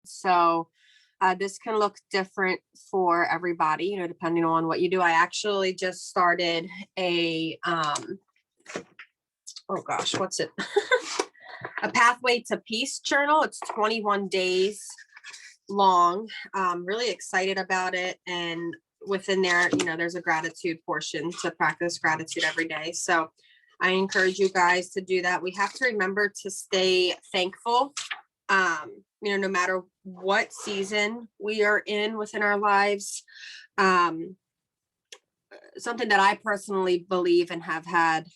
So this can look different for everybody, depending on what you do. I actually just started oh gosh, what's it? A Pathway to Peace journal. It's 21 days long. Really excited about it. And within there, there's a gratitude portion to practice gratitude every day. So I encourage you guys to do that. We have to remember to stay thankful, no matter what season we are in within our lives. Something that I personally believe and have had,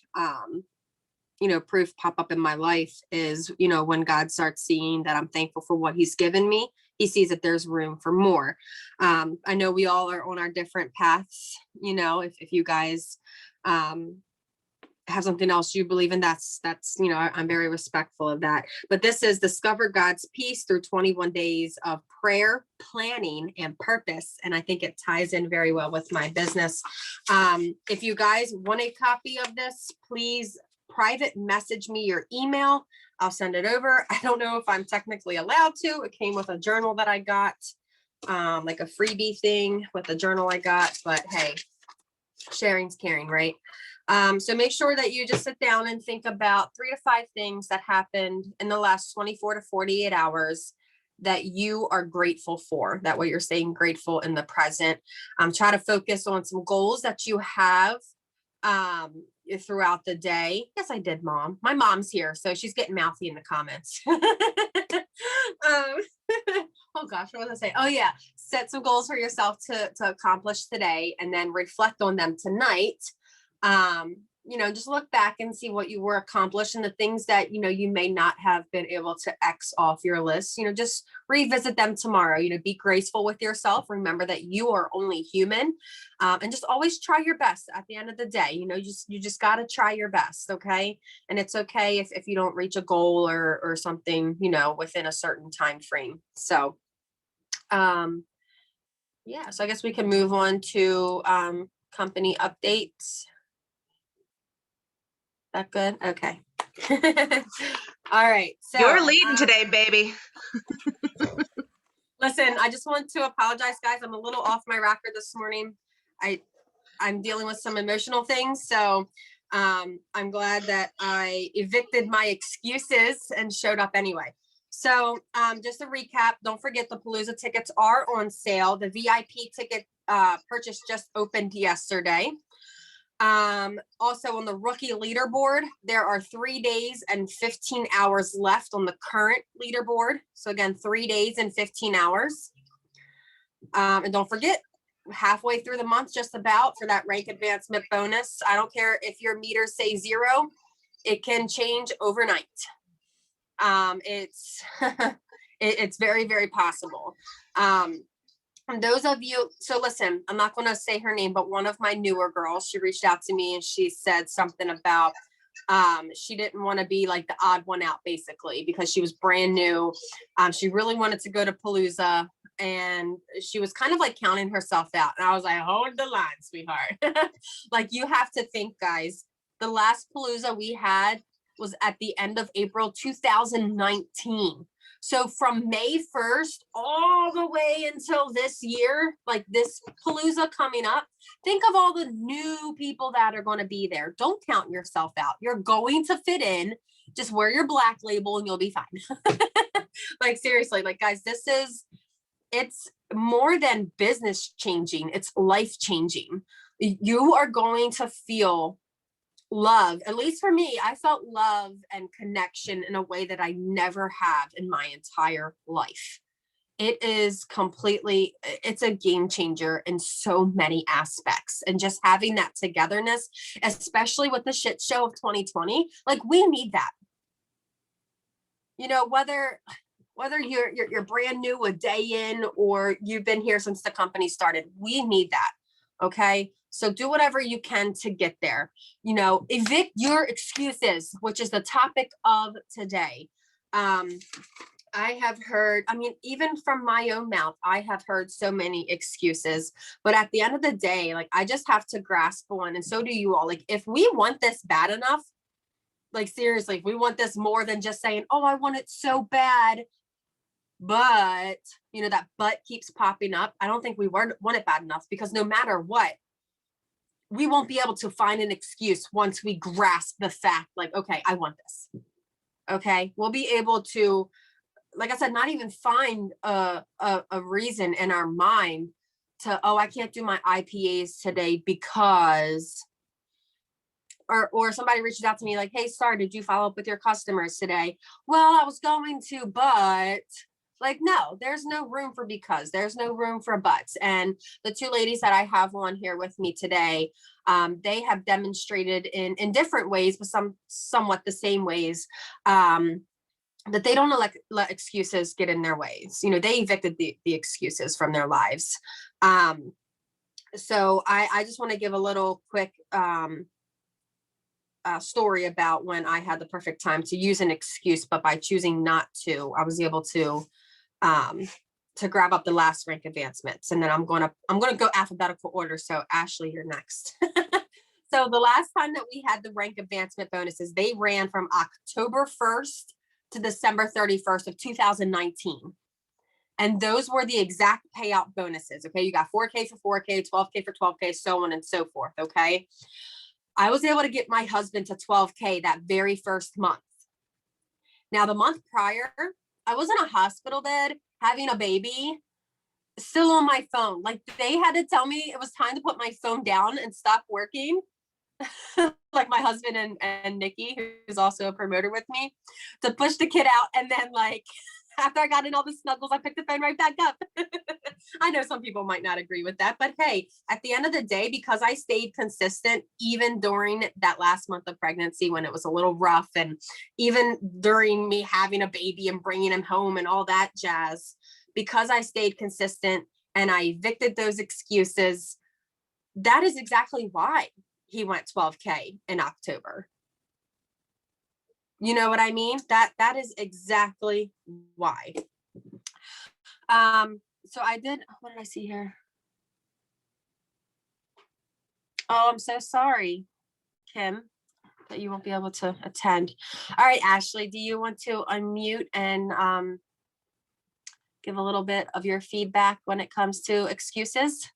proof pop up in my life is, when God starts seeing that I'm thankful for what he's given me, he sees that there's room for more. I know we all are on our different paths. If you guys have something else you believe in, that's I'm very respectful of that. But this is Discover God's Peace through 21 days of prayer, planning, and purpose. And I think it ties in very well with my business. If you guys want a copy of this, please private message me your email. I'll send it over. I don't know if I'm technically allowed to. It came with a journal that I got, like a freebie thing with a journal I got, but hey, sharing's caring, right? So make sure that you just sit down and think about 3 to 5 things that happened in the last 24 to 48 hours that you are grateful for. That way you're staying grateful in the present. Try to focus on some goals that you have throughout the day. Yes, I did, Mom. My mom's here, so she's getting mouthy in the comments. Oh gosh, what was I saying? Oh yeah, set some goals for yourself to accomplish today, and then reflect on them tonight. Just look back and see what you were accomplished and the things that, you may not have been able to X off your list. Just revisit them tomorrow. Be graceful with yourself. Remember that you are only human, and just always try your best at the end of the day. You just got to try your best. Okay. And it's okay if you don't reach a goal or something, within a certain time frame. So, yeah, so I guess we can move on to, company updates. That good? Okay. All right. So you're leading today, baby. Listen, I just want to apologize, guys. I'm a little off my rocker this morning. I'm dealing with some emotional things. So I'm glad that I evicted my excuses and showed up anyway. So just to recap, don't forget the Palooza tickets are on sale. The VIP ticket purchase just opened yesterday. Also on the rookie leaderboard, there are 3 days and 15 hours left on the current leaderboard. So again, 3 days and 15 hours. And don't forget, halfway through the month, just about, for that rank advancement bonus. I don't care if your meters say 0, it can change overnight. It's it's very, very possible. And those of you, so listen, I'm not going to say her name, but one of my newer girls, she reached out to me and she said something about she didn't want to be like the odd one out, basically, because she was brand new. She really wanted to go to Palooza, and she was kind of like counting herself out. And I was like, hold the line, sweetheart. Like, you have to think, guys, the last Palooza we had was at the end of April 2019. So from May 1st all the way until this year, like this Palooza coming up, think of all the new people that are going to be there. Don't count yourself out. You're going to fit in. Just wear your black label and you'll be fine. Like, seriously, like, guys, it's more than business changing. It's life changing. You are going to feel love. At least for me, I felt love and connection in a way that I never have in my entire life. It's a game changer in so many aspects. And just having that togetherness, especially with the shit show of 2020, like, we need that. Whether you're brand new, a day in, or you've been here since the company started, we need that. Okay. So do whatever you can to get there. Evict your excuses, which is the topic of today. I have heard, even from my own mouth, I have heard so many excuses, but at the end of the day, like, I just have to grasp one, and so do you all. Like, if we want this bad enough, like, seriously, if we want this more than just saying, oh, I want it so bad, but that but keeps popping up. I don't think we want it bad enough, because no matter what, we won't be able to find an excuse once we grasp the fact, like, okay, I want this. Okay. We'll be able to, like I said, not even find a reason in our mind to, oh, I can't do my IPAs today because, or somebody reaches out to me like, hey, Starr, did you follow up with your customers today? Well, I was going to, but like, no, there's no room for because, there's no room for buts. And the two ladies that I have on here with me today, they have demonstrated in different ways, but somewhat the same ways, that they don't let excuses get in their ways. They evicted the excuses from their lives. So I just want to give a little quick story about when I had the perfect time to use an excuse, but by choosing not to, I was able to grab up the last rank advancements. And then I'm gonna go alphabetical order. So Ashley, you're next. So the last time that we had the rank advancement bonuses, they ran from October 1st to December 31st of 2019. And those were the exact payout bonuses. Okay. You got 4K for 4K, 12K for 12K, so on and so forth. Okay. I was able to get my husband to 12K that very first month. Now, the month prior, I was in a hospital bed having a baby, still on my phone. Like, they had to tell me it was time to put my phone down and stop working. Like my husband and Nikki, who's also a promoter with me, to push the kid out. And then, like, after I got in all the snuggles, I picked the phone right back up. I know some people might not agree with that, but hey, at the end of the day, because I stayed consistent, even during that last month of pregnancy when it was a little rough, and even during me having a baby and bringing him home and all that jazz, because I stayed consistent and I evicted those excuses, that is exactly why he went 12K in October. You know what I mean? That is exactly why. So I did, what did I see here? Oh, I'm so sorry, Kim, that you won't be able to attend. All right, Ashley, do you want to unmute and give a little bit of your feedback when it comes to excuses?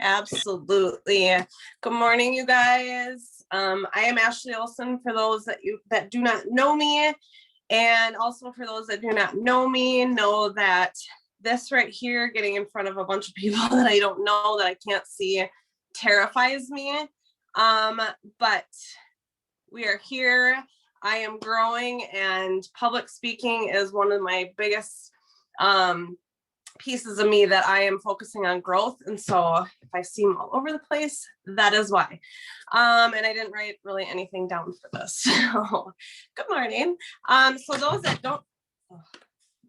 Absolutely. Good morning, you guys. I am Ashley Olson, for those that do not know me, and also for those that do not know me, know that this right here, getting in front of a bunch of people that I don't know, that I can't see, terrifies me. But we are here. I am growing, and public speaking is one of my biggest pieces of me that I am focusing on growth. And so if I seem all over the place, that is why. And I didn't write really anything down for this. So good morning. So those that don't,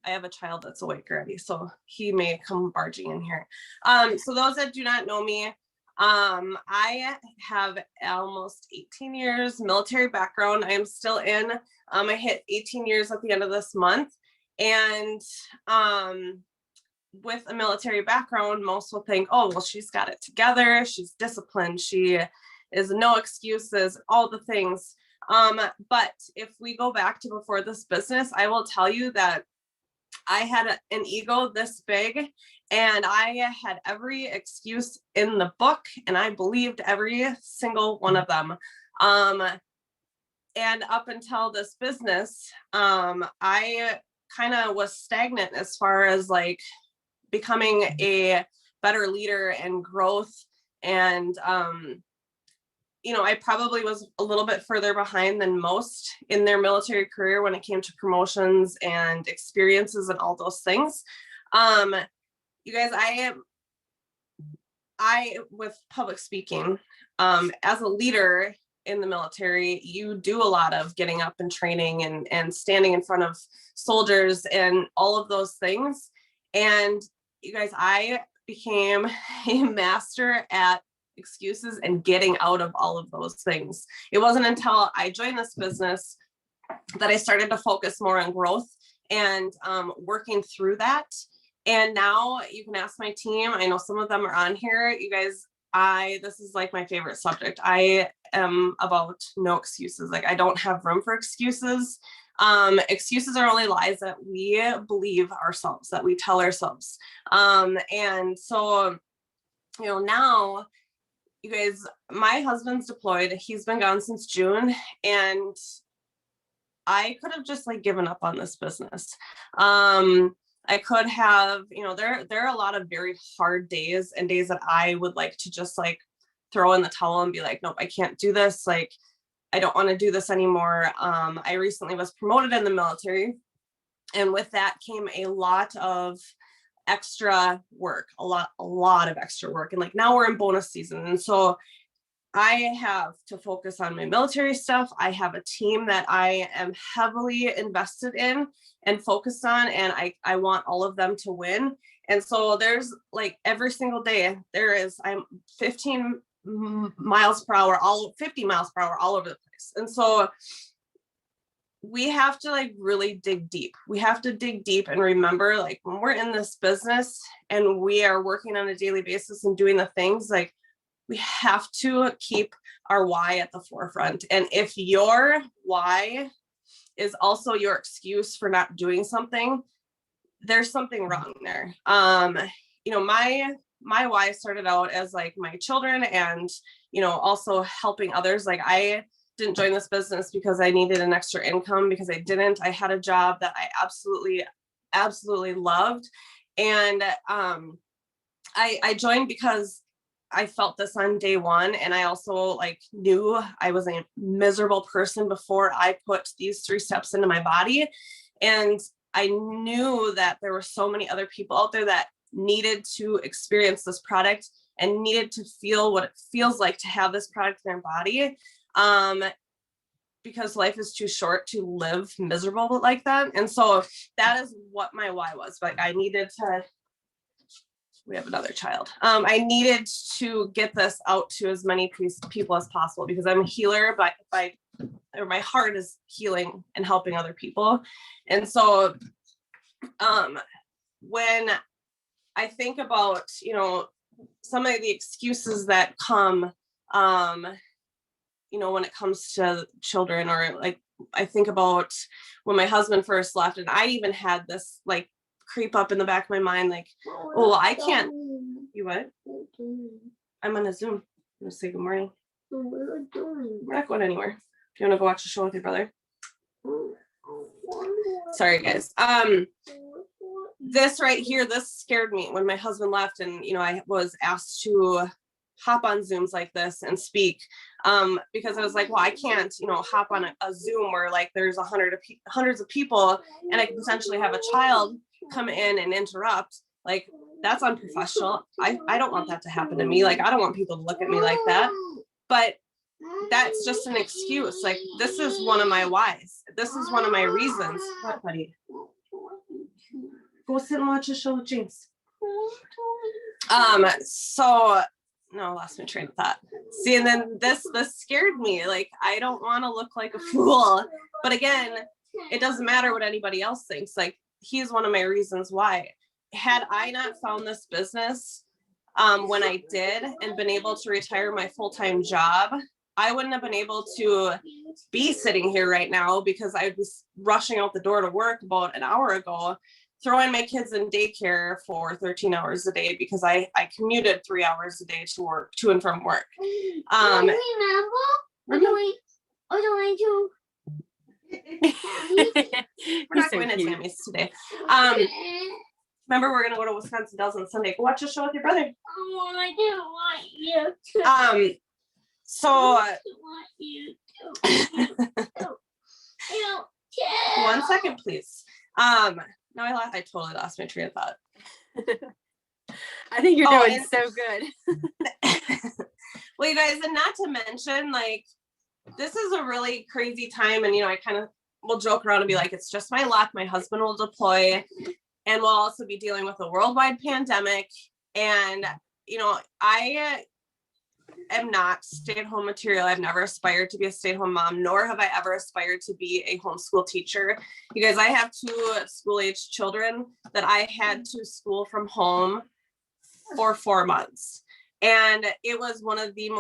I have a child that's awake already, so he may come barging in here. So those that do not know me, I have almost 18 years military background. I am still in. I hit 18 years at the end of this month. And with a military background, most will think, oh, well, she's got it together. She's disciplined. She is no excuses, all the things. But if we go back to before this business, I will tell you that I had an ego this big, and I had every excuse in the book, and I believed every single one of them. And up until this business, I kind of was stagnant as far as like becoming a better leader and growth. And, I probably was a little bit further behind than most in their military career when it came to promotions and experiences and all those things. You guys, I with public speaking, as a leader in the military, you do a lot of getting up and training and standing in front of soldiers and all of those things. And you guys, I became a master at excuses and getting out of all of those things. It wasn't until I joined this business that I started to focus more on growth and working through that. And now you can ask my team. I know some of them are on here. You guys, this is like my favorite subject. I am about no excuses. Like, I don't have room for excuses. Excuses are only lies that we believe ourselves, that we tell ourselves. And so, now you guys, my husband's deployed. He's been gone since June, and I could have just like given up on this business. I could have, there are a lot of very hard days and days that I would like to just like throw in the towel and be like, nope, I can't do this. Like, I don't want to do this anymore. I recently was promoted in the military, and with that came a lot of extra work, a lot of extra work. And like now we're in bonus season. And so I have to focus on my military stuff. I have a team that I am heavily invested in and focused on, and I want all of them to win. And so there's like every single day I'm 15 miles per hour, 50 miles per hour all over the place. And so we have to like really dig deep. We have to dig deep and remember, like, when we're in this business and we are working on a daily basis and doing the things, like, we have to keep our why at the forefront. And if your why is also your excuse for not doing something, there's something wrong there. My why started out as like my children and, also helping others. Like, I didn't join this business because I needed an extra income, because I had a job that I absolutely loved. And I joined because I felt this on day one. And I also like knew I was a miserable person before I put these 3 steps into my body. And I knew that there were so many other people out there that needed to experience this product and needed to feel what it feels like to have this product in their body. Because life is too short to live miserable like that. And so that is what my why was. Like, we have another child. I needed to get this out to as many people as possible, because I'm a healer, but my heart is healing and helping other people. And so when I think about, some of the excuses that come, when it comes to children, or like, I think about when my husband first left, and I even had this like creep up in the back of my mind, like, oh, I can't. You what? I'm on a Zoom. I'm gonna say good morning. We're not going anywhere. Do you want to go watch a show with your brother? Sorry, guys. This right here, this scared me when my husband left, and I was asked to hop on Zooms like this and speak, because I was like, well, I can't, hop on a Zoom where like there's hundreds of people, and I could potentially have a child come in and interrupt. Like, that's unprofessional. I don't want that to happen to me. Like, I don't want people to look at me like that. But that's just an excuse. Like, this is one of my whys. This is one of my reasons. What, buddy? Go sit and watch a show with James. So no, I lost my train of thought. See, and then this scared me. Like, I don't want to look like a fool. But again, it doesn't matter what anybody else thinks. Like, he's one of my reasons why. Had I not found this business when I did and been able to retire my full-time job, I wouldn't have been able to be sitting here right now, because I was rushing out the door to work about an hour ago, throwing my kids in daycare for 13 hours a day, because I commuted 3 hours a day to and from work. Remember? We're not going to Tammy's today. Remember, we're going to go to Wisconsin Dells on Sunday. Go watch a show with your brother. Oh, I don't want you to. So I want you to. 1 second, please. No, I totally lost my train of thought. I think you're doing so good. Well, you guys, and not to mention, like, this is a really crazy time. And, I kind of will joke around and be like, it's just my luck. My husband will deploy, and we'll also be dealing with a worldwide pandemic. And, I am not stay-at-home material. I've never aspired to be a stay-at-home mom, nor have I ever aspired to be a homeschool teacher. You guys, I have 2 school-age children that I had to school from home for 4 months. And it was one of the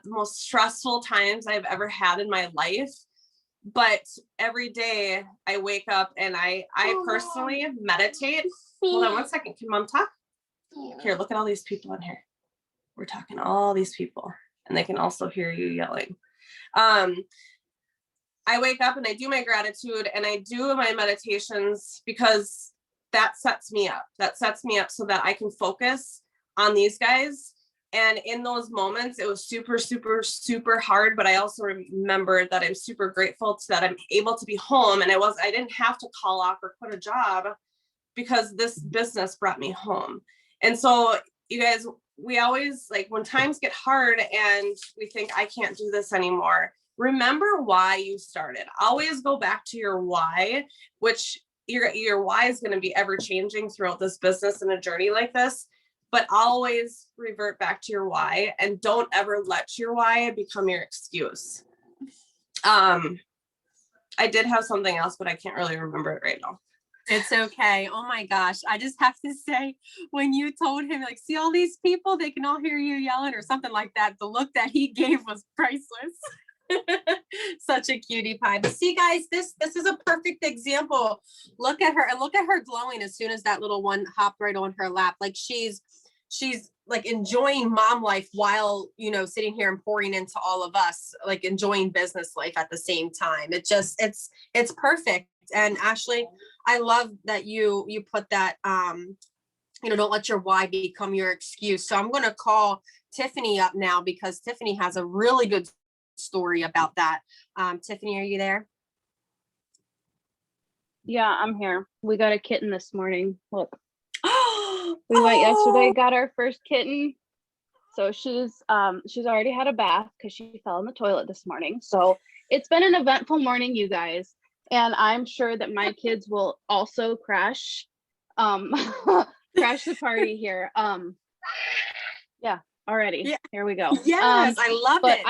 most stressful times I've ever had in my life. But every day I wake up and I personally meditate. Hold on one second. Can mom talk? Here, look at all these people in here. We're talking to all these people and they can also hear you yelling. I wake up and I do my gratitude and I do my meditations because that sets me up. That sets me up so that I can focus on these guys. And in those moments, it was super, super, super hard. But I also remember that I'm super grateful that I'm able to be home. And I didn't have to call off or quit a job because this business brought me home. And so you guys, we always, like, when times get hard and we think I can't do this anymore, remember why you started. Always go back to your why, which your why is going to be ever changing throughout this business and a journey like this. But always revert back to your why and don't ever let your why become your excuse. I did have something else, but I can't really remember it right now. It's okay. Oh my gosh. I just have to say, when you told him, like, see all these people, they can all hear you yelling or something like that, the look that he gave was priceless. Such a cutie pie. But see, guys, this is a perfect example. Look at her, and look at her glowing as soon as that little one hopped right on her lap. Like she's like enjoying mom life while, you know, sitting here and pouring into all of us, like enjoying business life at the same time. It's perfect. And Ashley, I love that you put that, you know, don't let your why become your excuse. So I'm going to call Tiffany up now because Tiffany has a really good story about that. Tiffany, are you there? Yeah, I'm here. We got a kitten this morning. Look. We went yesterday, got our first kitten. So she's already had a bath because she fell in the toilet this morning. So it's been an eventful morning, you guys. And I'm sure that my kids will also crash the party here. Yeah, already. Yeah. Here we go. Yes, I love but it.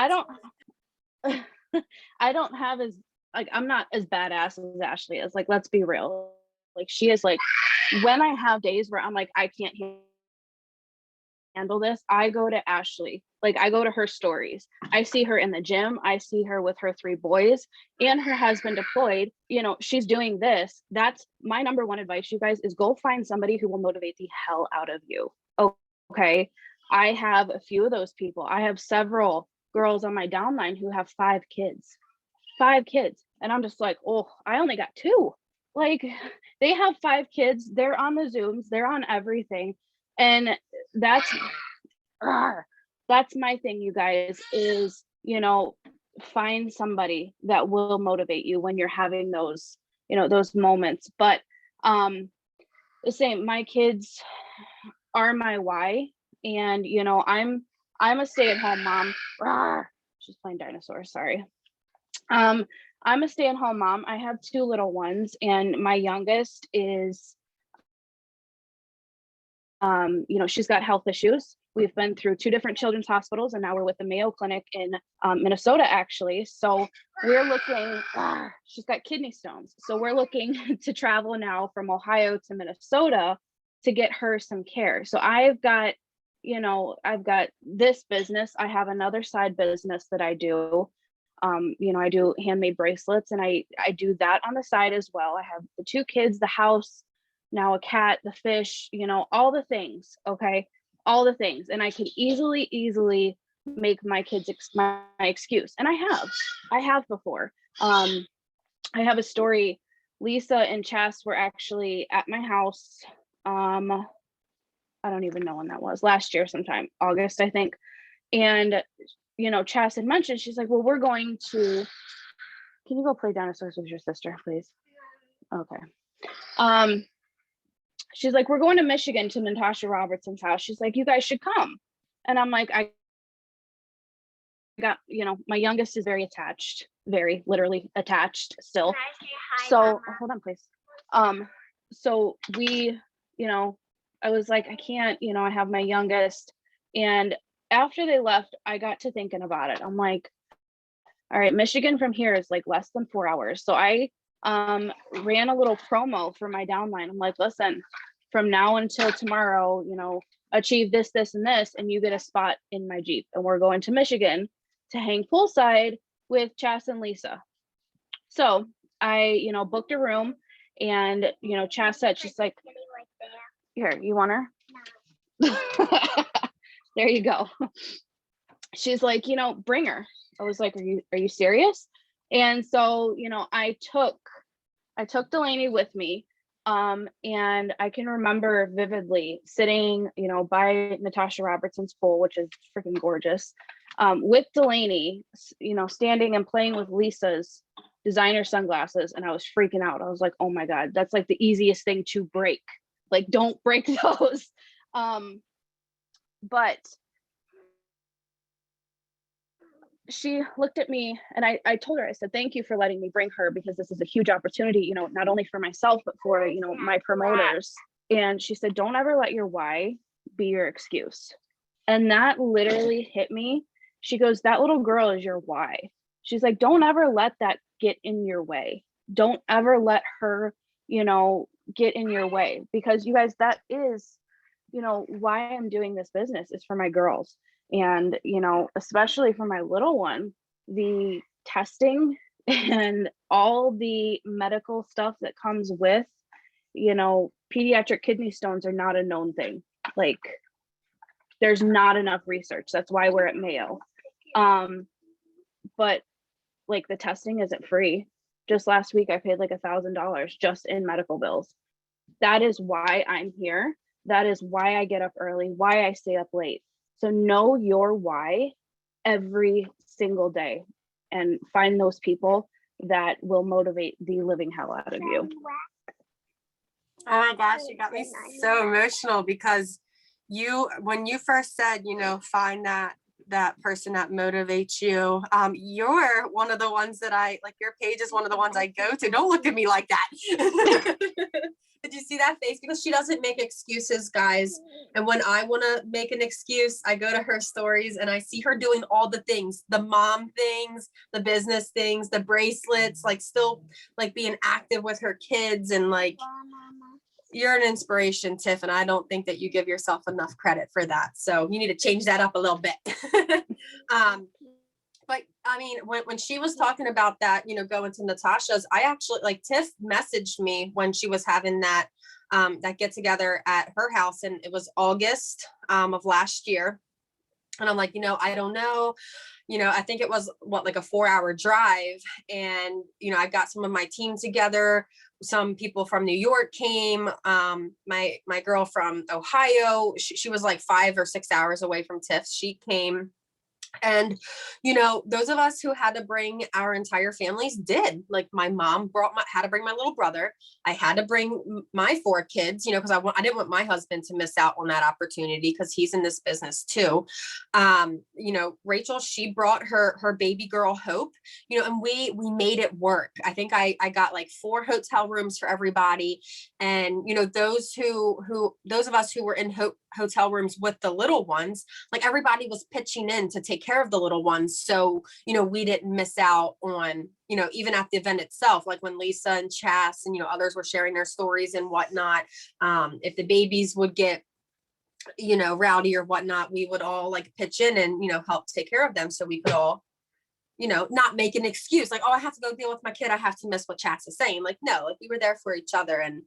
I don't have as, like, I'm not as badass as Ashley is. Like, let's be real. Like, she is, like, when I have days where I'm like, I can't handle this, I go to Ashley. Like, I go to her stories. I see her in the gym. I see her with her 3 boys and her husband deployed. You know, she's doing this. That's my number one advice, you guys, is go find somebody who will motivate the hell out of you. Okay. I have a few of those people. I have several girls on my downline who have 5 kids. And I'm just like, oh, I only got 2. Like, they have 5 kids. They're on the Zooms. They're on everything. And that's my thing, you guys, is, you know, find somebody that will motivate you when you're having those, you know, those moments. But the same, my kids are my why. And, you know, I'm a stay-at-home mom. She's playing dinosaurs, sorry. I'm a stay-at-home mom. I have 2 little ones, and my youngest is, you know, she's got health issues. We've been through 2 different children's hospitals, and now we're with the Mayo Clinic in Minnesota, actually. So we're looking, she's got kidney stones. So we're looking to travel now from Ohio to Minnesota to get her some care. So I've got, you know, I've got this business. I have another side business that I do. You know, I do handmade bracelets, and I do that on the side as well. I have the 2 kids, the house, now a cat, the fish, you know, all the things. Okay. All the things. And I could easily make my kids my excuse. And I have before. I have a story. Lisa and Chas were actually at my house. I don't even know when that was, last year sometime, August, I think. And, you know, Chas had mentioned, she's like, well, we're going to, can you go play dinosaurs with your sister, please? Okay. She's like, we're going to Michigan to Natasha Robertson's house. She's like, you guys should come. And I'm like, I got, you know, my youngest is very attached, very literally attached still. So hold on, please. So we, you know, I was like, I can't, you know, I have my youngest. And after they left, I got to thinking about it. I'm like, all right, Michigan from here is like less than 4 hours. So I ran a little promo for my downline. I'm like, listen, from now until tomorrow, you know, achieve this, this, and this, and you get a spot in my Jeep. And we're going to Michigan to hang poolside with Chas and Lisa. So I, booked a room, and, Chas said, she's like, here, you want her? There you go. She's like, bring her. I was like, are you serious? And so, I took Delaney with me. And I can remember vividly sitting, by Natasha Robertson's pool, which is freaking gorgeous, with Delaney, standing and playing with Lisa's designer sunglasses. And I was freaking out. I was like, oh my God, that's like the easiest thing to break. Like, don't break those. But she looked at me, and I told her, I said, thank you for letting me bring her, because this is a huge opportunity, not only for myself, but for, my promoters. And she said, don't ever let your why be your excuse. And that literally hit me. She goes, that little girl is your why. She's like, don't ever let that get in your way. Don't ever let her, get in your way, because you guys, that is, why I'm doing this business, is for my girls. And, especially for my little one, the testing and all the medical stuff that comes with, pediatric kidney stones are not a known thing. Like, there's not enough research. That's why we're at Mayo. But like, the testing isn't free. Just last week, I paid like $1,000 just in medical bills. That is why I'm here. That is why I get up early, why I stay up late. So know your why every single day, and find those people that will motivate the living hell out of you. Oh my gosh, you got me so emotional, because when you first said, find that person that motivates you, you're one of the ones that your page is one of the ones I go to. Don't look at me like that. Did you see that face? Because she doesn't make excuses, guys. And when I want to make an excuse, I go to her stories and I see her doing all the things, the mom things, the business things, the bracelets, still being active with her kids. And you're an inspiration, Tiff. And I don't think that you give yourself enough credit for that. So you need to change that up a little bit. But I mean, when she was talking about that, going to Natasha's, I actually, Tiff messaged me when she was having that get together at her house, and it was August of last year. And I'm like, I don't know, I think it was a 4-hour drive. And, I got some of my team together. Some people from New York came. My girl from Ohio, she was 5 or 6 hours away from Tiff. She came. And, those of us who had to bring our entire families did. My mom had to bring my little brother. I had to bring my 4 kids, because I didn't want my husband to miss out on that opportunity, because he's in this business too. Rachel, she brought her baby girl Hope, and we made it work. I think I got 4 hotel rooms for everybody. And, those of us who were in hotel rooms with the little ones, everybody was pitching in to take care of the little ones. So, we didn't miss out on, even at the event itself, when Lisa and Chas and, others were sharing their stories and whatnot. If the babies would get, rowdy or whatnot, we would all pitch in and, help take care of them. So we could all, not make an excuse oh, I have to go deal with my kid, I have to miss what Chas is saying. No, we were there for each other. And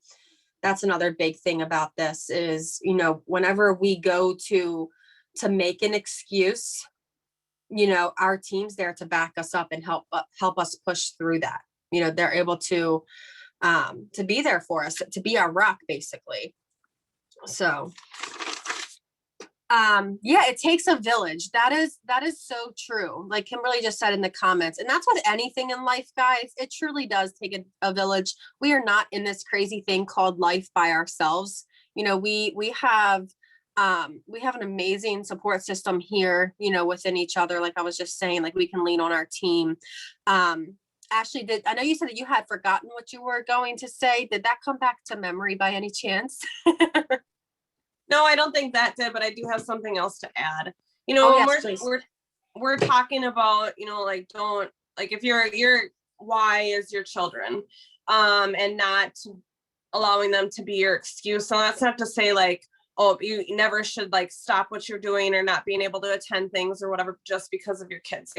that's another big thing about this is, whenever we go to make an excuse, our team's there to back us up and help us push through that. They're able to be there for us, to be our rock, basically. So, it takes a village. That is so true. Like Kimberly just said in the comments, and that's with anything in life, guys. It truly does take a village. We are not in this crazy thing called life by ourselves. We have an amazing support system here, within each other. Like I was just saying, we can lean on our team. Ashley, I know you said that you had forgotten what you were going to say. Did that come back to memory by any chance? No, I don't think that did, but I do have something else to add. Yes, we're talking about, don't, if your why is your children, and not allowing them to be your excuse. So that's not to say oh, you never should stop what you're doing or not being able to attend things or whatever, just because of your kids.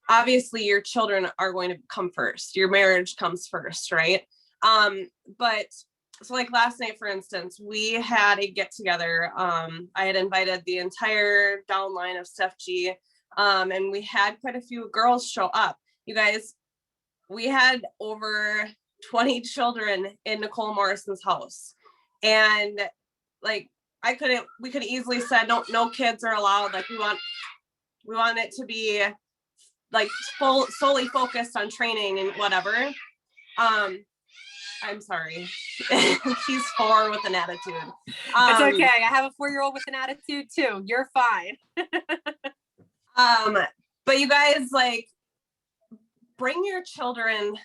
obviously your children are going to come first. Your marriage comes first, right? But so like last night, for instance, we had a get together. I had invited the entire downline of Steph G, and we had quite a few girls show up. You guys, we had over 20 children in Nicole Morrison's house. And like, we could easily said, no kids are allowed. Like we want it to be like solely focused on training and whatever. I'm sorry. He's 4 with an attitude. It's okay. I have a 4-year-old with an attitude too. You're fine. But you guys, like, bring your children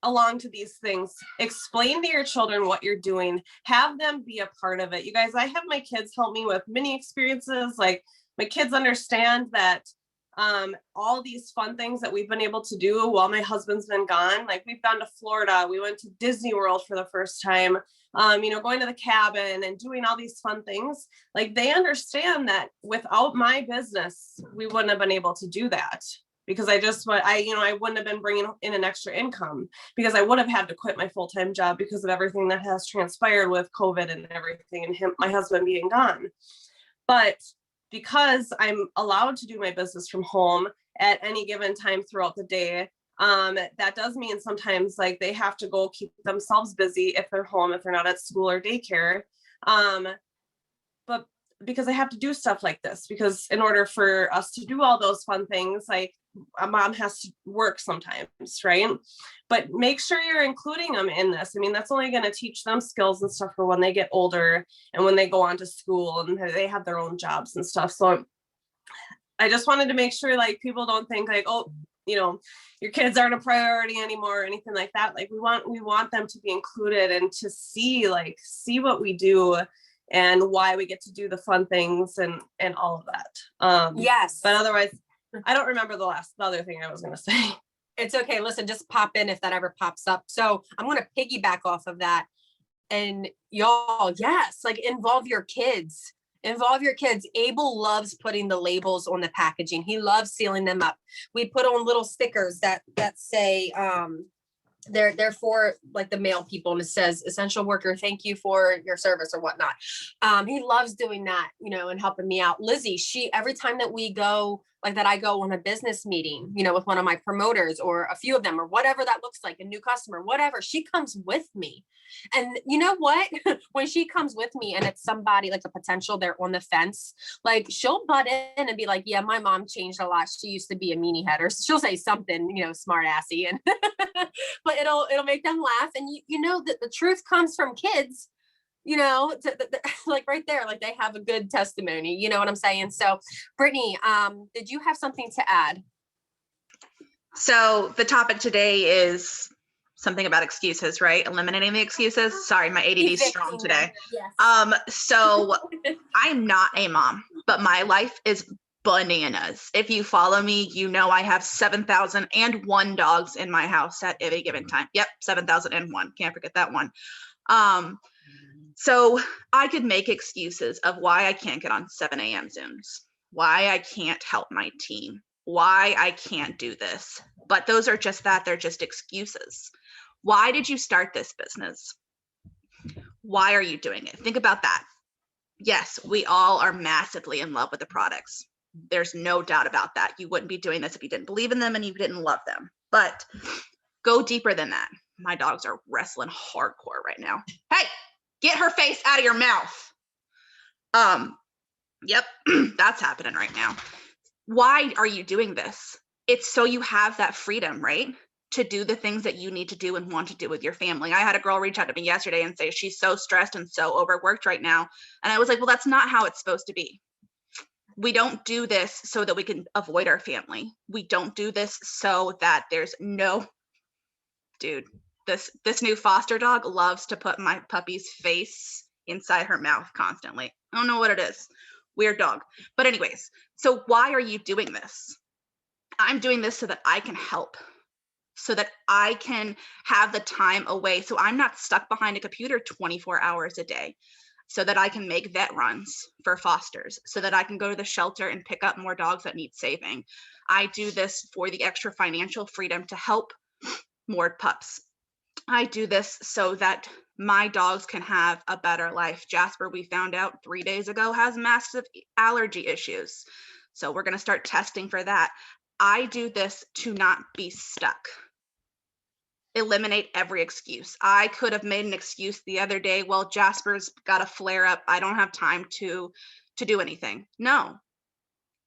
along to these things. Explain to your children what you're doing. Have them be a part of it. You guys, I have my kids help me with mini experiences. Like, my kids understand that all these fun things that we've been able to do while my husband's been gone. Like, we've gone to Florida, we went to Disney World for the first time, going to the cabin and doing all these fun things. Like, they understand that without my business, we wouldn't have been able to do that, because I wouldn't have been bringing in an extra income, because I would have had to quit my full-time job because of everything that has transpired with COVID and everything, and my husband being gone. But because I'm allowed to do my business from home at any given time throughout the day, that does mean sometimes like they have to go keep themselves busy if they're home, if they're not at school or daycare. But because I have to do stuff like this, because in order for us to do all those fun things, like a mom has to work sometimes, right? But make sure you're including them in this. I mean, that's only going to teach them skills and stuff for when they get older and when they go on to school and they have their own jobs and stuff. So I just wanted to make sure like people don't think like, oh, your kids aren't a priority anymore or anything like that. Like we want them to be included and to see what we do and why we get to do the fun things and all of that. Yes. But otherwise, I don't remember the other thing I was going to say. It's okay. Listen, just pop in if that ever pops up. So I'm going to piggyback off of that. And y'all, yes, like involve your kids. Involve your kids. Abel loves putting the labels on the packaging. He loves sealing them up. We put on little stickers that say, they're for like the male people, and it says essential worker, thank you for your service or whatnot. He loves doing that, and helping me out. Lizzie, every time that we go, like that I go on a business meeting, with one of my promoters or a few of them or whatever that looks like, a new customer, whatever, she comes with me. And you know what? When she comes with me and it's somebody like a potential, they're on the fence, like she'll butt in and be like, yeah, my mom changed a lot. She used to be a meanie head, or she'll say something, smart assy, and but it'll make them laugh. And that the truth comes from kids, like right there, like they have a good testimony, you know what I'm saying? So Brittany, did you have something to add? So the topic today is something about excuses, right? Eliminating the excuses. Sorry, my ADD is strong today. Yes. So I'm not a mom, but my life is bananas. If you follow me, I have 7,001 dogs in my house at any given time. Yep, 7,001. Can't forget that one. So I could make excuses of why I can't get on 7 a.m. Zooms, why I can't help my team, why I can't do this. But those are just that. They're just excuses. Why did you start this business? Why are you doing it? Think about that. Yes, we all are massively in love with the products. There's no doubt about that. You wouldn't be doing this if you didn't believe in them and you didn't love them. But go deeper than that. My dogs are wrestling hardcore right now. Hey, get her face out of your mouth. Yep, that's happening right now. Why are you doing this? It's so you have that freedom, right? To do the things that you need to do and want to do with your family. I had a girl reach out to me yesterday and say she's so stressed and so overworked right now. And I was like, well, that's not how it's supposed to be. We don't do this so that we can avoid our family. We don't do this so that there's no, dude, this new foster dog loves to put my puppy's face inside her mouth constantly. I don't know what it is. Weird dog. But anyways, so why are you doing this? I'm doing this so that I can help, so that I can have the time away, so I'm not stuck behind a computer 24 hours a day. so that I can make vet runs for fosters, so that I can go to the shelter and pick up more dogs that need saving. I do this for the extra financial freedom to help more pups. I do this so that my dogs can have a better life. Jasper, we found out 3 days ago, has massive allergy issues. So we're going to start testing for that. I do this to not be stuck. Eliminate every excuse. I could have made an excuse the other day, well, Jasper's got a flare up, I don't have time to do anything. No,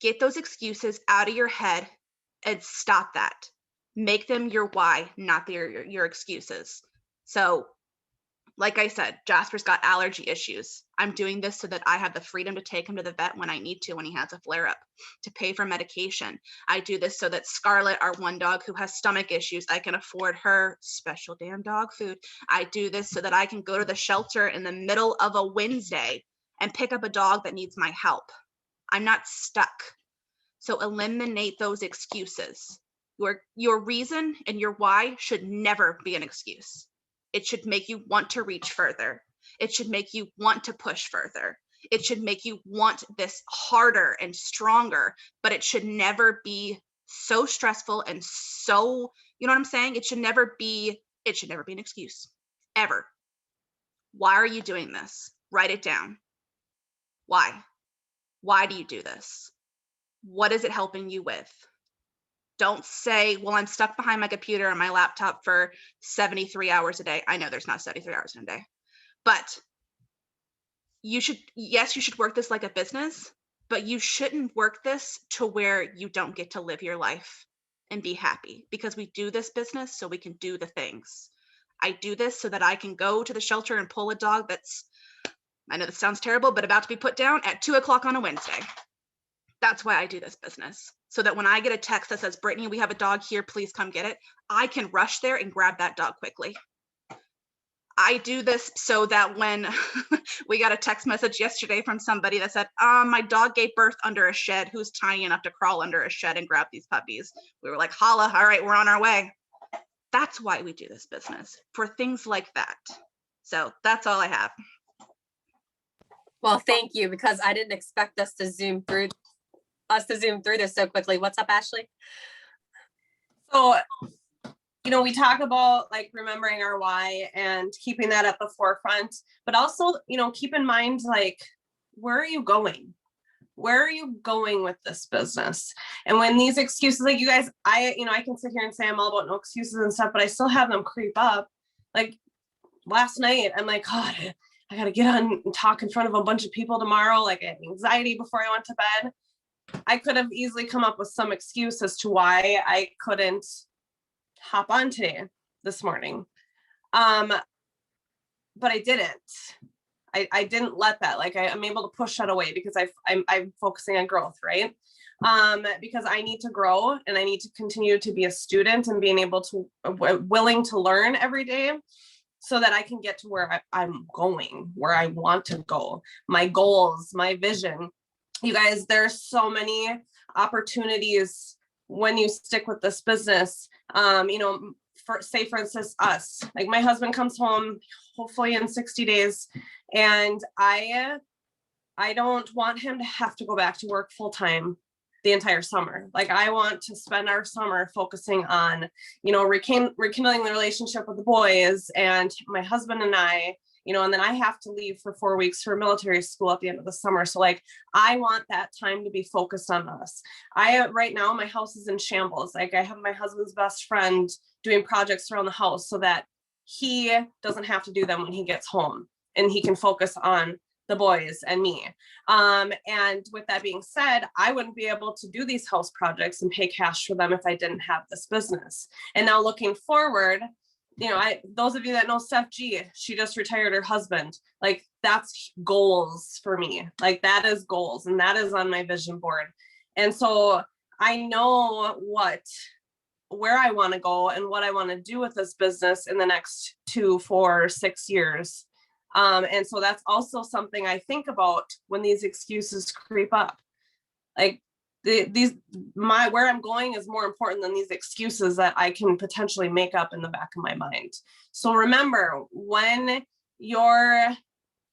get those excuses out of your head and stop that. Make them your why, not your excuses. So like I said, Jasper's got allergy issues. I'm doing this so that I have the freedom to take him to the vet when I need to, when he has a flare up, to pay for medication. I do this so that Scarlett, our one dog who has stomach issues, I can afford her special damn dog food. I do this so that I can go to the shelter in the middle of a Wednesday and pick up a dog that needs my help. I'm not stuck. So eliminate those excuses. Your reason and your why should never be an excuse. It should make you want to reach further. It should make you want to push further. It should make you want this harder and stronger, but it should never be so stressful and so, you know what I'm saying? It should never be an excuse, ever. Why are you doing this? Write it down. Why? Why do you do this? What is it helping you with? Don't say, well, I'm stuck behind my computer and my laptop for 73 hours a day. I know there's not 73 hours in a day, but you should work this like a business, but you shouldn't work this to where you don't get to live your life and be happy, because we do this business so we can do the things. I do this so that I can go to the shelter and pull a dog that's, I know this sounds terrible, but about to be put down at 2:00 on a Wednesday. That's why I do this business. So that when I get a text that says, Brittany, we have a dog here, please come get it, I can rush there and grab that dog quickly. I do this so that when we got a text message yesterday from somebody that said, my dog gave birth under a shed, who's tiny enough to crawl under a shed and grab these puppies. We were like, holla, all right, we're on our way. That's why we do this business, for things like that. So that's all I have. Well, thank you, because I didn't expect us to zoom through this so quickly. What's up, Ashley? So, we talk about like remembering our why and keeping that at the forefront, but also, keep in mind, like, where are you going? Where are you going with this business? And when these excuses, like you guys, I can sit here and say I'm all about no excuses and stuff, but I still have them creep up. Like last night, I'm like, God, I got to get on and talk in front of a bunch of people tomorrow. Like I had anxiety before I went to bed. I could have easily come up with some excuse as to why I couldn't hop on today, this morning. But I didn't. I didn't let that, like I'm able to push that away because I'm focusing on growth, right? Because I need to grow and I need to continue to be a student and being able to, willing to learn every day so that I can get to where I'm going, where I want to go, my goals, my vision. You guys, there's so many opportunities when you stick with this business. For instance, us, like my husband comes home hopefully in 60 days, and I don't want him to have to go back to work full time the entire summer. Like I want to spend our summer focusing on, rekindling the relationship with the boys and my husband and I, and then I have to leave for 4 weeks for military school at the end of the summer. So like, I want that time to be focused on us. Right now, my house is in shambles. Like I have my husband's best friend doing projects around the house so that he doesn't have to do them when he gets home and he can focus on the boys and me. And with that being said, I wouldn't be able to do these house projects and pay cash for them if I didn't have this business. And now looking forward, those of you that know Steph G, she just retired her husband. Like that's goals for me. Like that is goals and that is on my vision board. And so I know where I want to go and what I want to do with this business in the next 2, 4, 6 years. And so that's also something I think about when these excuses creep up. Like where I'm going is more important than these excuses that I can potentially make up in the back of my mind. So remember, when you're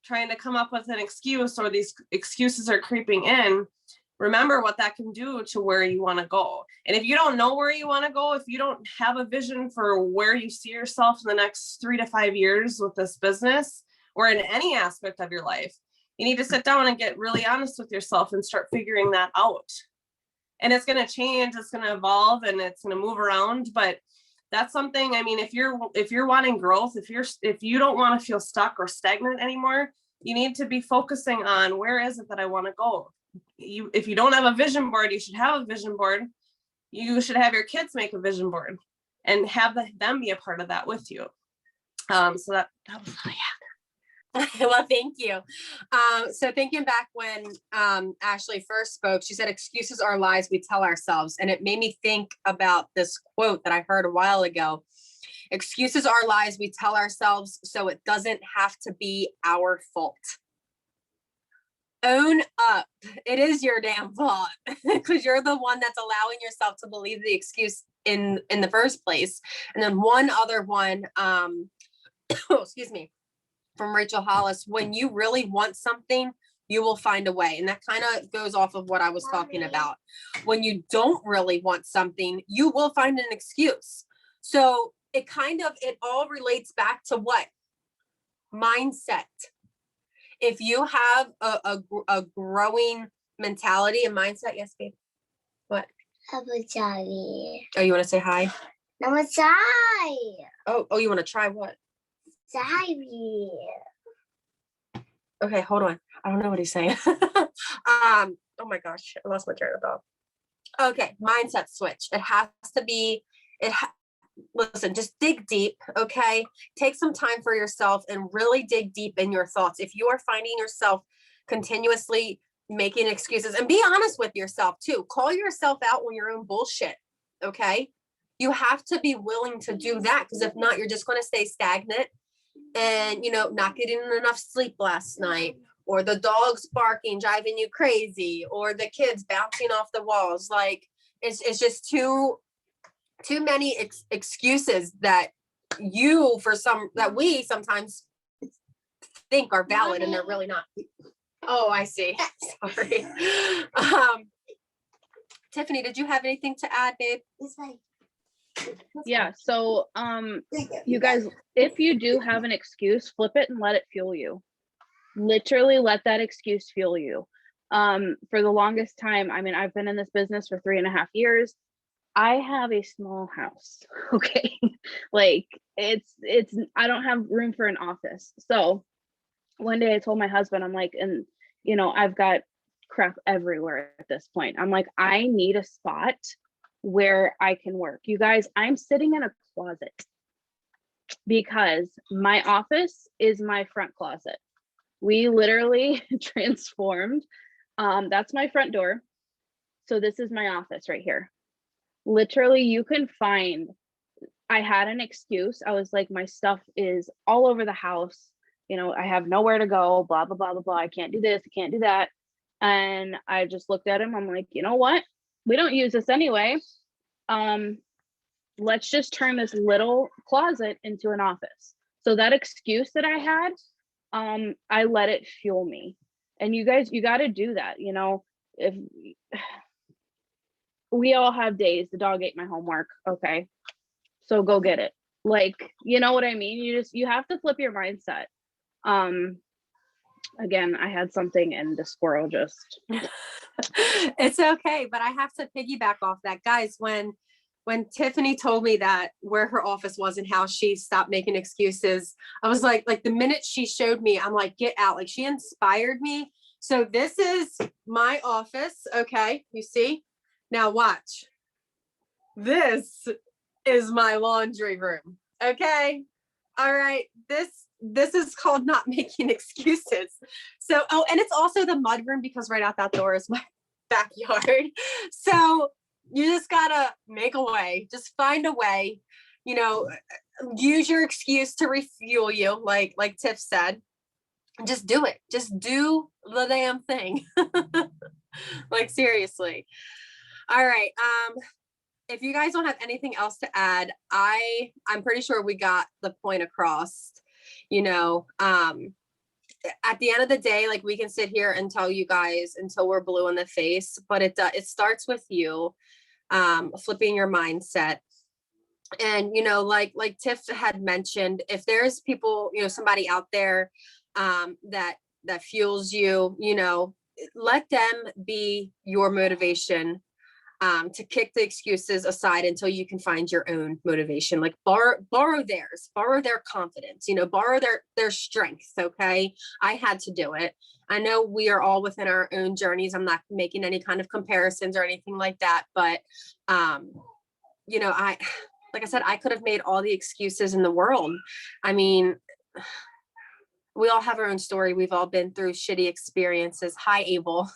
trying to come up with an excuse, or these excuses are creeping in, remember what that can do to where you want to go. And if you don't know where you want to go, if you don't have a vision for where you see yourself in the next 3 to 5 years with this business or in any aspect of your life, you need to sit down and get really honest with yourself and start figuring that out. And it's going to change, it's going to evolve, and it's going to move around. But that's something, I mean, if you're wanting growth, if you don't want to feel stuck or stagnant anymore, you need to be focusing on, where is it that I want to go? If you don't have a vision board, you should have a vision board. You should have your kids make a vision board and have them be a part of that with you. So that was, Well, thank you. So thinking back when Ashley first spoke, she said, excuses are lies we tell ourselves. And it made me think about this quote that I heard a while ago. Excuses are lies we tell ourselves, so it doesn't have to be our fault. Own up. It is your damn fault, because you're the one that's allowing yourself to believe the excuse in the first place. And then one other one, excuse me, from Rachel Hollis, when you really want something, you will find a way. And that kind of goes off of what I was talking about. When you don't really want something, you will find an excuse. So it all relates back to what? Mindset. If you have a growing mentality and mindset, yes, babe. What? Oh, you want to say hi? Oh, you want to try what? Okay, hold on. I don't know what he's saying. Oh my gosh, I lost my train of thought. Okay, mindset switch. It has to be, listen, just dig deep, okay? Take some time for yourself and really dig deep in your thoughts. If you are finding yourself continuously making excuses, and be honest with yourself too. Call yourself out on your own bullshit, okay? You have to be willing to do that, because if not, you're just going to stay stagnant and, not getting enough sleep last night, or the dogs barking, driving you crazy, or the kids bouncing off the walls. Like, it's just too many excuses that we sometimes think are valid, and they're really not. Oh, I see. Sorry. Tiffany, did you have anything to add, babe? Yeah, so you guys, if you do have an excuse, flip it and let it fuel you. Literally let that excuse fuel you. For the longest time, I mean, I've been in this business for 3.5 years. I have a small house. Okay. Like it's I don't have room for an office. So one day I told my husband, I'm like, and I've got crap everywhere at this point. I'm like, I need a spot where I can work. You guys, I'm sitting in a closet because my office is my front closet. We literally transformed. That's my front door. So this is my office right here. Literally, you can find, I had an excuse. I was like, my stuff is all over the house. I have nowhere to go, blah, blah, blah, blah, blah. I can't do this. I can't do that. And I just looked at him. I'm like, you know what? We don't use this anyway. Let's just turn this little closet into an office. So that excuse that I had, I let it fuel me. And you guys, you got to do that. If we all have days, the dog ate my homework. Okay. So go get it. Like, you know what I mean? You have to flip your mindset. Again, I had something and the squirrel just. It's okay, but I have to piggyback off that, guys. When Tiffany told me that where her office was and how she stopped making excuses, I was like the minute she showed me, I'm like, get out. Like, she inspired me. So this is my office. Okay. You see? Now watch. This is my laundry room. Okay. All right. This is called not making excuses. So, and it's also the mud room, because right out that door is my backyard. So you just gotta make a way, just find a way, use your excuse to refuel you. Like Tiff said, just do it. Just do the damn thing. Like, seriously. All right. If you guys don't have anything else to add, I'm pretty sure we got the point across. at the end of the day, like we can sit here and tell you guys until we're blue in the face, but it starts with you, flipping your mindset. And, like Tiff had mentioned, if there's people, somebody out there, that fuels you, let them be your motivation, to kick the excuses aside until you can find your own motivation. Like borrow theirs, borrow their confidence, borrow their strength. Okay. I had to do it. I know we are all within our own journeys. I'm not making any kind of comparisons or anything like that, but, like I said, I could have made all the excuses in the world. I mean, we all have our own story. We've all been through shitty experiences. Hi, Abel.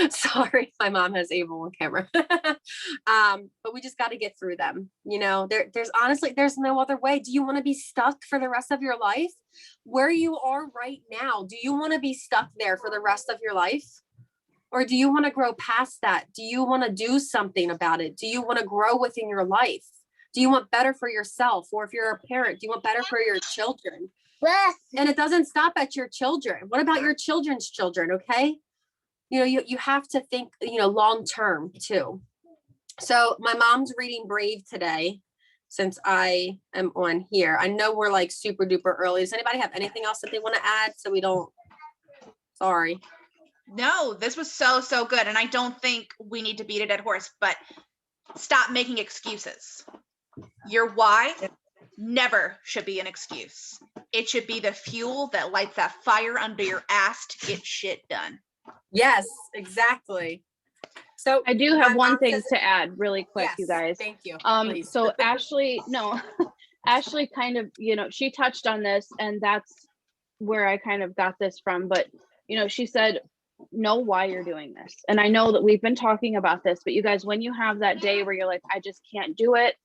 Sorry, my mom has Abel on camera. But we just got to get through them. There's honestly, there's no other way. Do you want to be stuck for the rest of your life where you are right now? Do you want to be stuck there for the rest of your life? Or do you want to grow past that? Do you want to do something about it? Do you want to grow within your life? Do you want better for yourself? Or if you're a parent, do you want better for your children? And it doesn't stop at your children. What about your children's children? Okay. You have to think, long term too. So my mom's reading Brave today, since I am on here. I know we're like super duper early. Does anybody have anything else that they want to add? So we don't, sorry. No, this was so good. And I don't think we need to beat a dead horse, but stop making excuses. Your why never should be an excuse. It should be the fuel that lights that fire under your ass to get shit done. Yes, exactly. So I do have one thing to add really quick, yes, you guys. Thank you. Please. So Ashley kind of, she touched on this, and that's where I kind of got this from. But, she said, know why you're doing this. And I know that we've been talking about this, but you guys, when you have that day where you're like, I just can't do it,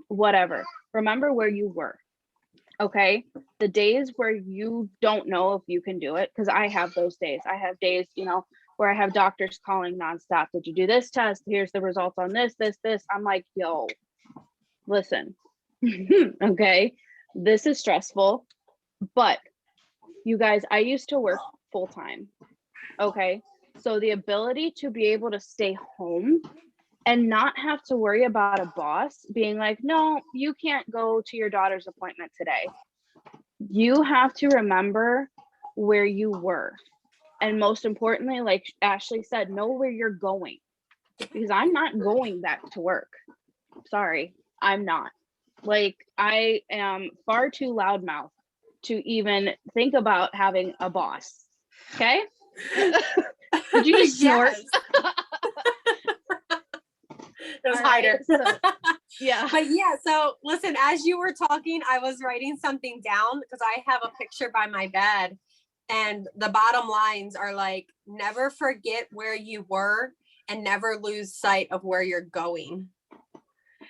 whatever, remember where you were. Okay. The days where you don't know if you can do it, because I have those days. I have days, where I have doctors calling nonstop. Did you do this test? Here's the results on this. I'm like, yo, listen, okay, this is stressful, but you guys, I used to work full time. Okay. So the ability to be able to stay home and not have to worry about a boss being like, no, you can't go to your daughter's appointment today. You have to remember where you were. And most importantly, like Ashley said, know where you're going. Because I'm not going back to work. Sorry, I'm not. Like, I am far too loudmouth to even think about having a boss. Okay? Did you just snort? It was Hyder. So, yeah. But yeah, so listen, as you were talking, I was writing something down because I have a picture by my bed, and the bottom lines are like, never forget where you were and never lose sight of where you're going.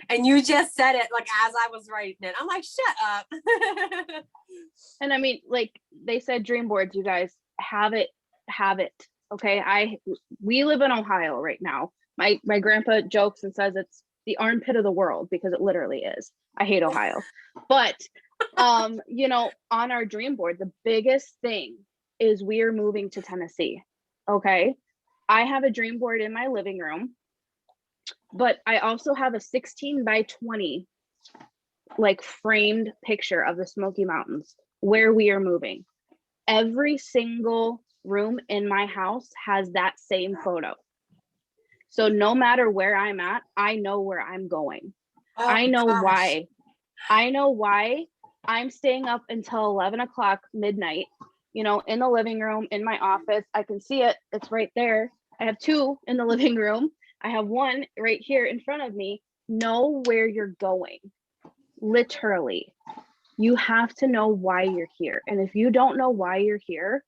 And you just said it like as I was writing it. I'm like, shut up. And I mean, like they said, dream boards, you guys have it. Okay. We live in Ohio right now. My grandpa jokes and says it's the armpit of the world, because it literally is. I hate Ohio. But on our dream board, the biggest thing is we are moving to Tennessee. Okay. I have a dream board in my living room, but I also have a 16 by 20 like framed picture of the Smoky Mountains where we are moving. Every single room in my house has that same photo. So no matter where I'm at, I know where I'm going. Oh, I know gosh. why. I know why I'm staying up until 11 o'clock midnight, in the living room, in my office. I can see it. It's right there. I have 2 in the living room. I have 1 right here in front of me. Know where you're going. Literally. You have to know why you're here. And if you don't know why you're here,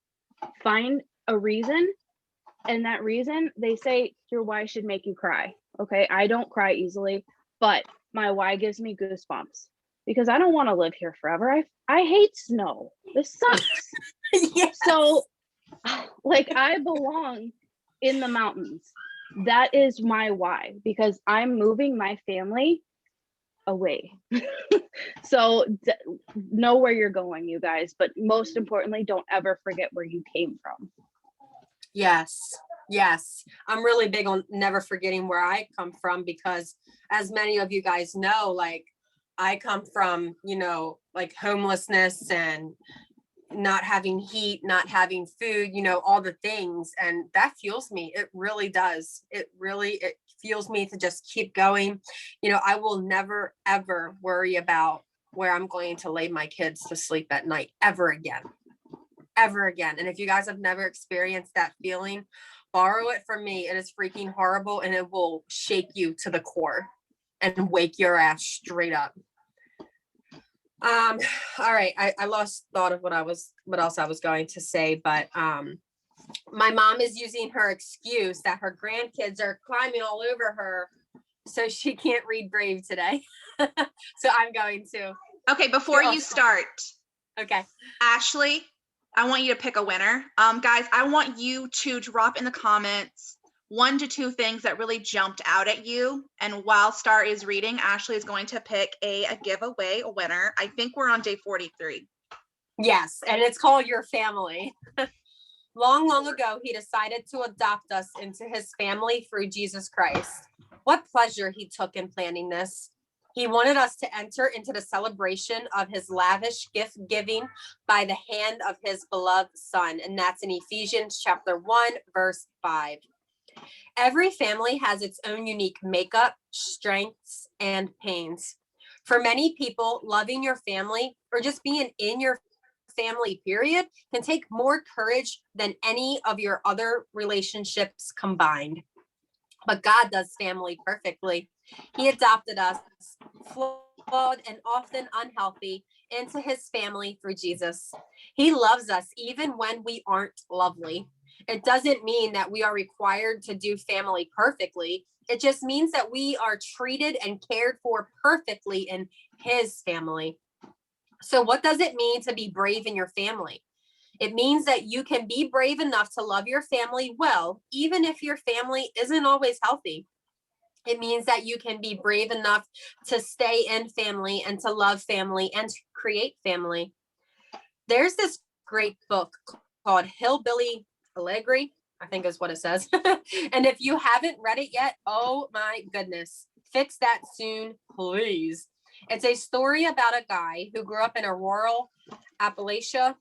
find a reason. And that reason, they say your why should make you cry. Okay. I don't cry easily, but my why gives me goosebumps because I don't want to live here forever. I hate snow. This sucks. Yes. So like I belong in the mountains. That is my why, because I'm moving my family away. So know where you're going, you guys, but most importantly, don't ever forget where you came from. Yes. Yes. I'm really big on never forgetting where I come from, because as many of you guys know, like I come from, you know, like homelessness and not having heat, not having food, you know, all the things. And that fuels me. It really does. It fuels me to just keep going. You know, I will never, ever worry about where I'm going to lay my kids to sleep at night ever again. Ever again. And if you guys have never experienced that feeling, borrow it from me. It is freaking horrible, and it will shake you to the core and wake your ass straight up. All right. I lost thought of what else I was going to say, but my mom is using her excuse that her grandkids are climbing all over her, so she can't read Brave today. So I'm going to. Okay, before you start, Okay. Ashley, I want you to pick a winner. Guys, I want you to drop in the comments 1 to 2 things that really jumped out at you. And while Starr is reading, Ashley is going to pick a giveaway, a winner. I think we're on day 43. Yes, and it's called Your Family. Long, long ago, he decided to adopt us into his family through Jesus Christ. What pleasure he took in planning this. He wanted us to enter into the celebration of his lavish gift giving by the hand of his beloved son. And that's in Ephesians chapter 1, verse 5. Every family has its own unique makeup, strengths, and pains. For many people, loving your family or just being in your family period can take more courage than any of your other relationships combined. But God does family perfectly. He adopted us, flawed and often unhealthy, into his family through Jesus. He loves us even when we aren't lovely. It doesn't mean that we are required to do family perfectly. It just means that we are treated and cared for perfectly in his family. So what does it mean to be brave in your family? It means that you can be brave enough to love your family well, even if your family isn't always healthy. It means that you can be brave enough to stay in family and to love family and to create family. There's this great book called Hillbilly Allegory, I think is what it says. And if you haven't read it yet, oh my goodness, fix that soon, please. It's a story about a guy who grew up in a rural Appalachia.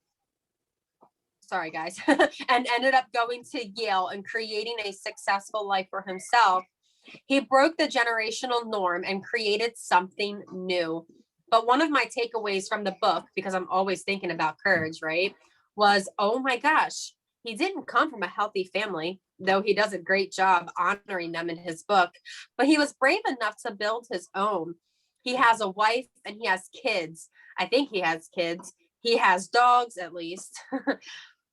Sorry, guys, and ended up going to Yale and creating a successful life for himself. He broke the generational norm and created something new. But one of my takeaways from the book, because I'm always thinking about courage, right, was, oh my gosh, he didn't come from a healthy family, though he does a great job honoring them in his book. But he was brave enough to build his own. He has a wife and he has kids. I think he has kids. He has dogs, at least.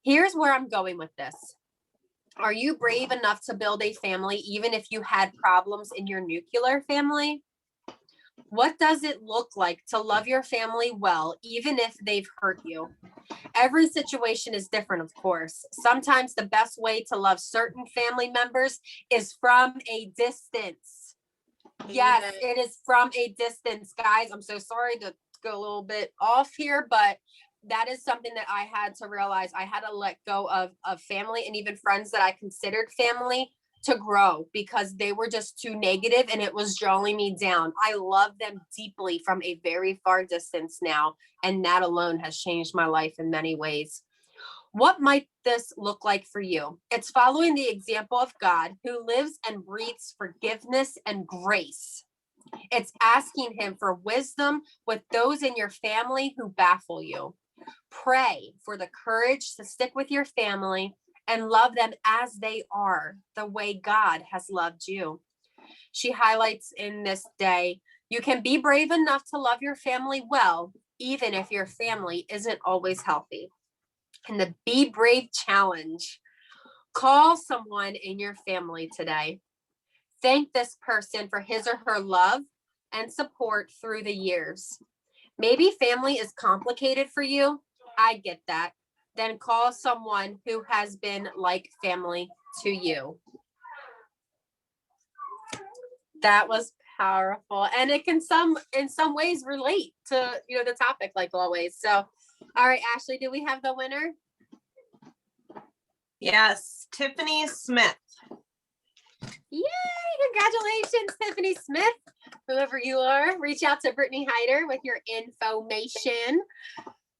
Here's where I'm going with this. Are you brave enough to build a family even if you had problems in your nuclear family? What does it look like to love your family well, even if they've hurt you? Every situation is different, of course. Sometimes the best way to love certain family members is from a distance. Yes, it is from a distance, guys. I'm so sorry to go a little bit off here, but that is something that I had to realize. I had to let go of family and even friends that I considered family to grow, because they were just too negative and it was drawing me down. I love them deeply from a very far distance now, and that alone has changed my life in many ways. What might this look like for you? It's following the example of God, who lives and breathes forgiveness and grace. It's asking him for wisdom with those in your family who baffle you. Pray for the courage to stick with your family and love them as they are, the way God has loved you. She highlights in this day, you can be brave enough to love your family well, even if your family isn't always healthy. And the Be Brave Challenge. Call someone in your family today. Thank this person for his or her love and support through the years. Maybe family is complicated for you. I get that. Then call someone who has been like family to you. That was powerful. And it can in some ways relate to, the topic like always. So, all right, Ashley, do we have the winner? Yes, Tiffany Smith. Yay! Congratulations, Tiffany Smith. Whoever you are, reach out to Brittany Hyder with your information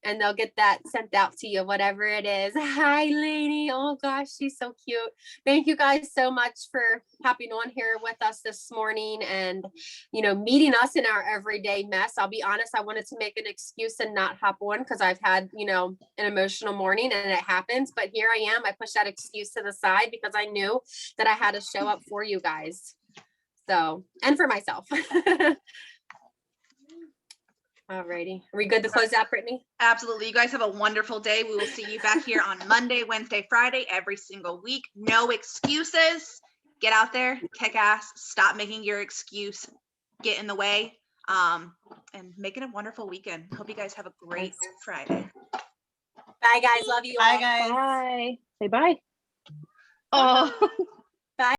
and they'll get that sent out to you, whatever it is. Hi, lady. Oh gosh, she's so cute. Thank you guys so much for hopping on here with us this morning and, meeting us in our everyday mess. I'll be honest, I wanted to make an excuse and not hop on because I've had, an emotional morning and it happens. But here I am. I pushed that excuse to the side because I knew that I had to show up for you guys. So, and for myself. Alrighty. Are we good to close out, Brittany? Absolutely. You guys have a wonderful day. We will see you back here on Monday, Wednesday, Friday, every single week. No excuses. Get out there, kick ass, stop making your excuse get in the way, and make it a wonderful weekend. Hope you guys have a great Friday. Bye, guys. Love you all. Bye, guys. Bye. Say bye. Oh.